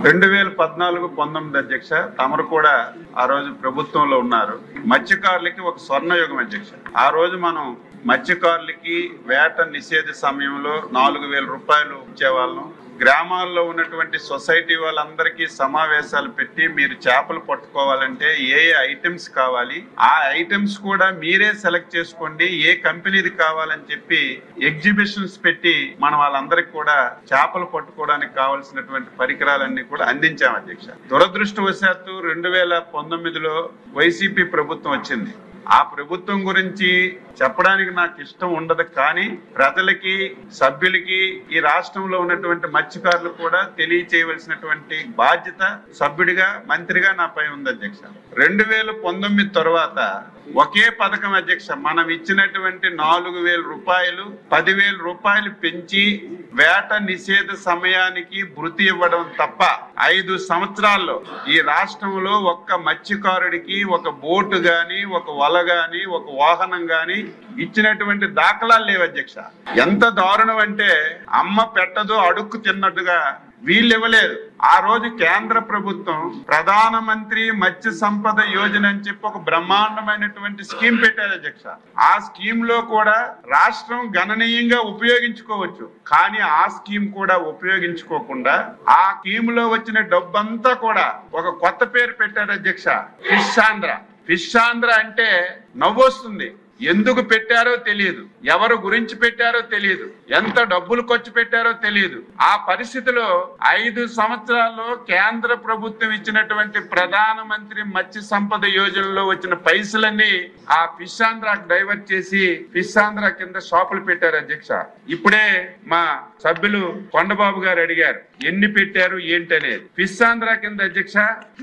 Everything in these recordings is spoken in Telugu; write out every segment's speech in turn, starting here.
2014-19 అధ్యక్ష తమరు కూడా ఆ రోజు ప్రభుత్వంలో ఉన్నారు. మత్స్యకారులకి ఒక స్వర్ణయుగం అధ్యక్ష. ఆ రోజు మనం మత్స్యకారులకి వేట నిషేధ సమయంలో 4,000 రూపాయలు ఇచ్చేవాళ్ళం. గ్రామాల్లో ఉన్నటువంటి సొసైటీ వాళ్ళందరికీ సమావేశాలు పెట్టి మీరు చేపలు పట్టుకోవాలంటే ఏ ఐటమ్స్ కావాలి, ఆ ఐటమ్స్ కూడా మీరే సెలెక్ట్ చేసుకోండి, ఏ కంపెనీది కావాలని చెప్పి ఎగ్జిబిషన్స్ పెట్టి మనం వాళ్ళందరికీ కూడా చేపలు పట్టుకోవడానికి కావాల్సినటువంటి పరికరాలన్నీ కూడా అందించాం అధ్యక్ష. దురదృష్టవశాత్తు 2019లో వైసీపీ ప్రభుత్వం వచ్చింది. ఆ ప్రభుత్వం గురించి చెప్పడానికి నాకు ఇష్టం ఉండదు, కానీ ప్రజలకి, సభ్యులకి, ఈ రాష్ట్రంలో ఉన్నటువంటి మత్స్యకారులు కూడా తెలియచేయవలసినటువంటి బాధ్యత సభ్యుడిగా, మంత్రిగా నాపై ఉంది అధ్యక్ష. 2019 తర్వాత ఒకే పథకం అధ్యక్ష. మనం ఇచ్చినటువంటి 4,000 రూపాయలు 10,000 రూపాయలు పెంచి వేట నిషేధ సమయానికి భృతి ఇవ్వడం తప్ప 5 సంవత్సరాల్లో ఈ రాష్ట్రంలో ఒక్క మత్స్యకారుడికి ఒక బోటు గాని, ఒక వల గాని, ఒక వాహనం గాని ఇచ్చినటువంటి దాఖలాలు లేవు అధ్యక్ష. ఎంత దారుణం అంటే అమ్మ పెట్టదు అడుక్కు తిన్నట్టుగా వీళ్ళు ఇవ్వలేదు. ఆ రోజు కేంద్ర ప్రభుత్వం ప్రధానమంత్రి మత్స్య సంపద యోజన అని చెప్పి ఒక బ్రహ్మాండమైనటువంటి స్కీమ్ పెట్టారు అధ్యక్ష. ఆ స్కీమ్ లో కూడా రాష్ట్రం గణనీయంగా ఉపయోగించుకోవచ్చు, కానీ ఆ స్కీమ్ కూడా ఉపయోగించుకోకుండా ఆ స్కీమ్ లో వచ్చిన డబ్బంతా కూడా ఒక కొత్త పేరు పెట్టారు అధ్యక్ష, ఫిష్ ఆంధ్ర. ఫిష్ ఆంధ్ర అంటే నవ్వొస్తుంది. ఎందుకు పెట్టారో తెలియదు, ఎవరు గురించి పెట్టారో తెలియదు, ఎంత డబ్బులు ఖర్చు పెట్టారో తెలియదు. ఆ పరిస్థితిలో 5 సంవత్సరాల్లో కేంద్ర ప్రభుత్వం ఇచ్చినటువంటి ప్రధానమంత్రి మత్స్య సంపద యోజనలో వచ్చిన పైసలన్నీ ఆ ఫిష్ ఆంధ్రాకు డైవర్ట్ చేసి ఫిష్ ఆంధ్ర కింద షాపులు పెట్టారు అధ్యక్ష. ఇప్పుడే మా సభ్యులు కొండబాబు గారు అడిగారు ఎన్ని పెట్టారు ఏంటనేది. ఫిష్ ఆంధ్ర కింద అధ్యక్ష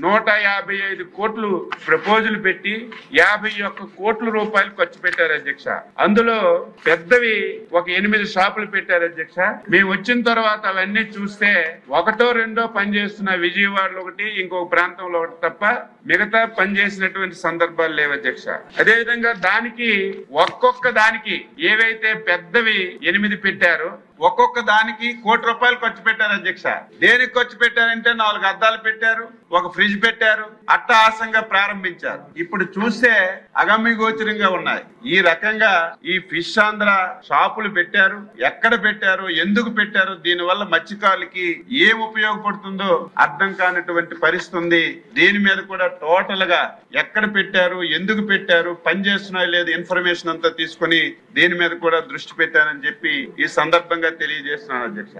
155 కోట్లు ప్రపోజల్ పెట్టి 51 కోట్ల రూపాయలు ఖర్చు పెట్టారు అధ్యక్ష. అందులో పెద్దవి ఒక 8 షాపులు పెట్టారు అధ్యక్ష. మేము వచ్చిన తర్వాత అవన్నీ చూస్తే 1, 2 పనిచేస్తున్న విజయవాడలో ఒకటి, ఇంకొక ప్రాంతంలో ఒకటి తప్ప మిగతా పనిచేసినటువంటి సందర్భాలు లేవు అధ్యక్ష. అదేవిధంగా దానికి ఒక్కొక్క దానికి ఏవైతే పెద్దవి 8 పెట్టారో ఒక్కొక్క దానికి 1 కోటి రూపాయలు ఖర్చు పెట్టారు అధ్యక్ష. దేనికి ఖర్చు పెట్టారంటే 4 అద్దాలు పెట్టారు, ఒక ఫ్రిడ్జ్ పెట్టారు, అట్టహాసంగా ప్రారంభించారు. ఇప్పుడు చూస్తే అగమ్య గోచరంగా ఉన్నాయి. ఈ రకంగా ఈ ఫిష్ ఆంధ్ర షాపులు పెట్టారు. ఎక్కడ పెట్టారు, ఎందుకు పెట్టారు, దీనివల్ల మత్స్యకారులకి ఏం ఉపయోగపడుతుందో అర్థం కానటువంటి పరిస్థితి ఉంది. దీని మీద కూడా టోటల్ గా ఎక్కడ పెట్టారు, ఎందుకు పెట్టారు, పనిచేస్తున్నాయో లేదు ఇన్ఫర్మేషన్ అంతా తీసుకొని దీని మీద కూడా దృష్టి పెట్టారని చెప్పి ఈ సందర్భంగా తెలియజేస్తున్నాను అధ్యక్ష.